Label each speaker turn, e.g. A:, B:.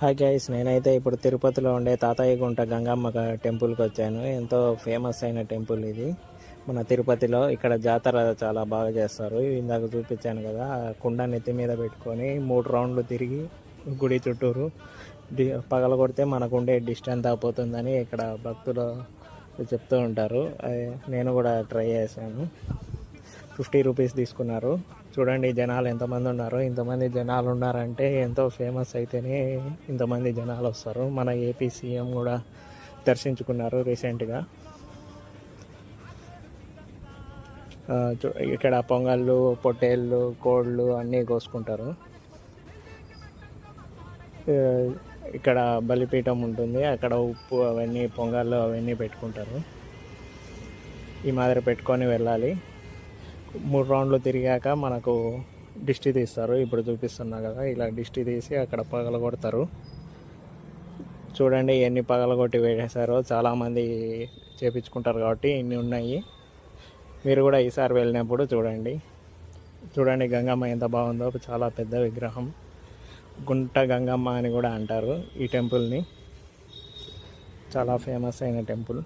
A: Hi guys, నేనైతే ఇప్పుడు తిరుపతిలో ఉండే తాతయ్య గుంట గంగమ్మ టెంపుల్కి వచ్చాను. ఎంతో ఫేమస్ అయిన టెంపుల్ ఇది మన తిరుపతిలో. ఇక్కడ జాతర చాలా బాగా చేస్తారు. ఇందాక చూపించాను కదా, ఆ కుండ నెత్తి మీద పెట్టుకొని 3 రౌండ్లు తిరిగి గుడి చుట్టూరు పగల కొడితే మనకు ఉండే డిస్టెన్స్ అయిపోతుందని ఇక్కడ భక్తులు చెప్తూ ఉంటారు. నేను కూడా ట్రై చేశాను. 50 రూపీస్ తీసుకున్నారు. చూడండి జనాలు ఎంతమంది ఉన్నారు. ఇంతమంది జనాలు ఉన్నారంటే ఎంతో ఫేమస్ అయితేనే ఇంతమంది జనాలు వస్తారు. మన ఏపీ సీఎం కూడా దర్శించుకున్నారు రీసెంట్గా. ఇక్కడ పొంగళ్ళు, పొట్టేళ్ళు, కోళ్ళు అన్నీ కోసుకుంటారు. ఇక్కడ బలిపీఠం ఉంటుంది, అక్కడ ఉప్పు అవన్నీ పొంగళ్ళు అవన్నీ పెట్టుకుంటారు. ఈ మాదిరి పెట్టుకొని వెళ్ళాలి. 3 రౌండ్లు తిరిగాక మనకు దిష్టి తీస్తారు. ఇప్పుడు చూపిస్తున్నా కదా, ఇలా దిష్టి తీసి అక్కడ పగల కొడతారు. చూడండి ఎన్ని పగలగొట్టి వేసేసారో. చాలామంది చేపించుకుంటారు కాబట్టి ఇన్ని ఉన్నాయి. మీరు కూడా ఈసారి వెళ్ళినప్పుడు చూడండి గంగమ్మ ఎంత బాగుందో. చాలా పెద్ద విగ్రహం, గుంట గంగమ్మ అని కూడా అంటారు ఈ టెంపుల్ని. చాలా ఫేమస్ అయిన టెంపుల్.